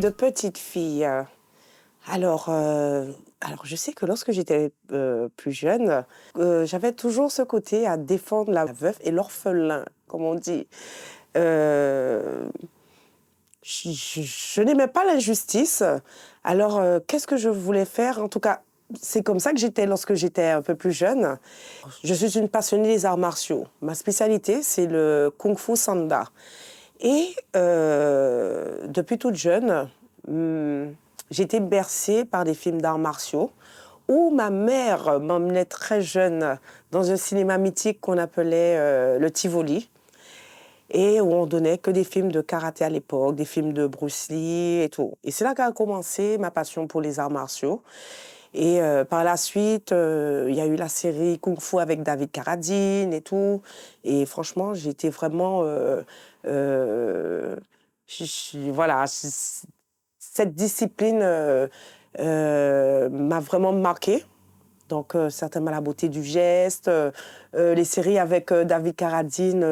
de petite fille. Alors, je sais que lorsque j'étais plus jeune, j'avais toujours ce côté à défendre la veuve et l'orphelin, comme on dit. Euh, je n'aimais pas l'injustice. Alors, qu'est-ce que je voulais faire? En tout cas, c'est comme ça que j'étais lorsque j'étais un peu plus jeune. Je suis une passionnée des arts martiaux. Ma spécialité, c'est le Kung Fu Sanda. Et depuis toute jeune, j'ai été bercée par des films d'arts martiaux où ma mère m'emmenait très jeune dans un cinéma mythique qu'on appelait le Tivoli et où on donnait que des films de karaté à l'époque, des films de Bruce Lee et tout. Et c'est là qu'a commencé ma passion pour les arts martiaux. Et par la suite, il y a eu la série Kung Fu avec David Carradine et tout. Et franchement, j'étais vraiment... euh, voilà, cette discipline m'a vraiment marquée. Donc, certainement la beauté du geste, les séries avec David Carradine,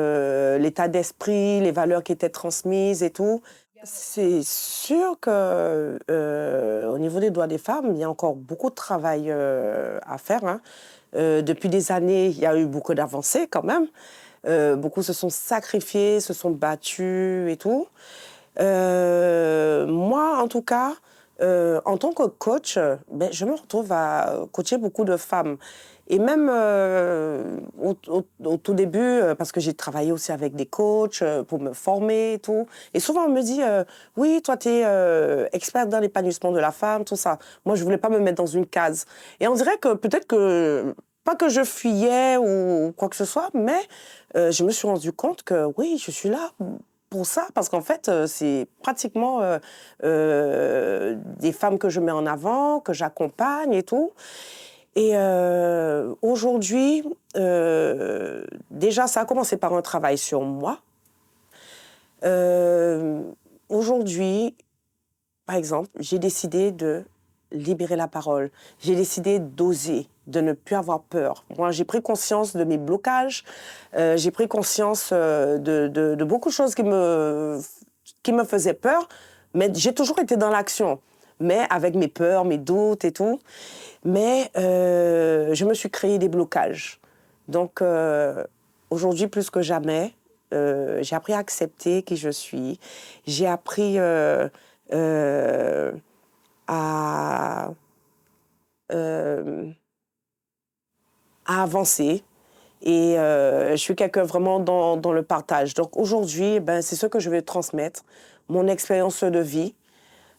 l'état d'esprit, les valeurs qui étaient transmises et tout. C'est sûr que au niveau des droits des femmes, il y a encore beaucoup de travail à faire, hein. Depuis des années, il y a eu beaucoup d'avancées quand même. Beaucoup se sont sacrifiés, se sont battus et tout. Moi, en tout cas, en tant que coach, ben, je me retrouve à coacher beaucoup de femmes. Et même au tout début, parce que j'ai travaillé aussi avec des coachs pour me former et tout. Et souvent, on me dit, oui, toi, tu es experte dans l'épanouissement de la femme, tout ça. Moi, je voulais pas me mettre dans une case. Et on dirait que peut-être que, pas que je fuyais ou quoi que ce soit, mais je me suis rendu compte que oui, je suis là pour ça, parce qu'en fait, c'est pratiquement des femmes que je mets en avant, que j'accompagne et tout. Et aujourd'hui, déjà, ça a commencé par un travail sur moi. Euh, Aujourd'hui, par exemple, j'ai décidé de libérer la parole. J'ai décidé d'oser, de ne plus avoir peur. Moi, j'ai pris conscience de mes blocages. J'ai pris conscience de beaucoup de choses qui me faisaient peur. Mais j'ai toujours été dans l'action. Mais avec mes peurs, mes doutes et tout. Mais je me suis créé des blocages. Donc, aujourd'hui, plus que jamais, j'ai appris à accepter qui je suis. J'ai appris euh, à, euh, à avancer. Et je suis quelqu'un vraiment dans le partage. Donc aujourd'hui, ben, c'est ce que je vais transmettre, mon expérience de vie.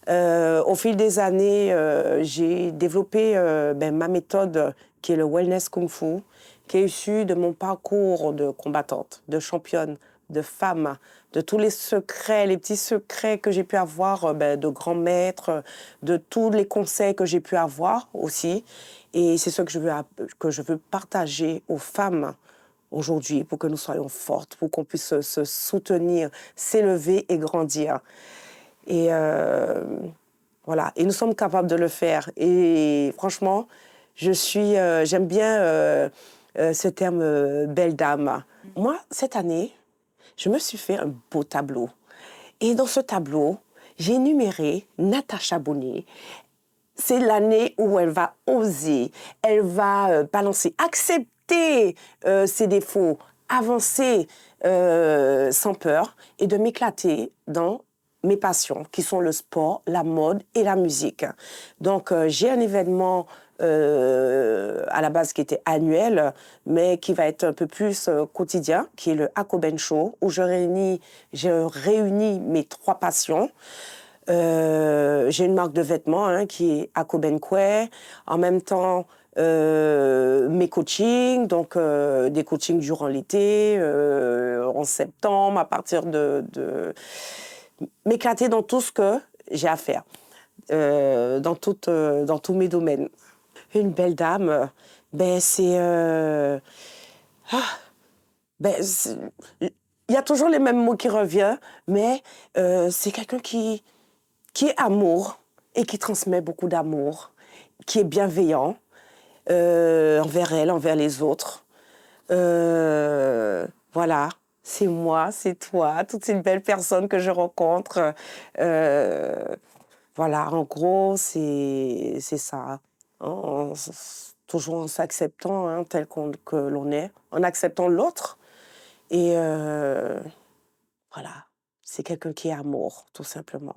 Au fil des années, j'ai développé ben, ma méthode qui est le Wellness Kung Fu, qui est issue de mon parcours de combattante, de championne, de femme, de tous les secrets, les petits secrets que j'ai pu avoir ben, de grands maîtres, de tous les conseils que j'ai pu avoir aussi. Et c'est ce que je veux partager aux femmes aujourd'hui pour que nous soyons fortes, pour qu'on puisse se soutenir, s'élever et grandir. Et voilà, et nous sommes capables de le faire. Et franchement, j'aime bien ce terme belle dame. Moi, cette année, je me suis fait un beau tableau. Et dans ce tableau, j'ai énuméré Natacha Bonnet. C'est l'année où elle va oser, elle va balancer, accepter ses défauts, avancer sans peur et de m'éclater dans mes passions, qui sont le sport, la mode et la musique. Donc, j'ai un événement à la base qui était annuel, mais qui va être un peu plus quotidien, qui est le Hakoben Show, où je réunis mes trois passions. J'ai une marque de vêtements hein, qui est Akobenkwe. En même temps, mes coachings, donc des coachings durant l'été, en septembre, à partir m'éclater dans tout ce que j'ai à faire, dans tous mes domaines. Une belle dame, ben c'est... ah, ben, il y a toujours les mêmes mots qui reviennent, mais c'est quelqu'un qui est amour et qui transmet beaucoup d'amour, qui est bienveillant envers elle, envers les autres. Voilà, c'est moi, c'est toi, toutes ces belles personnes que je rencontre. Euh, Voilà, en gros, c'est ça. Toujours en s'acceptant, hein, tel que l'on est, en acceptant l'autre et voilà, c'est quelqu'un qui est amour, tout simplement.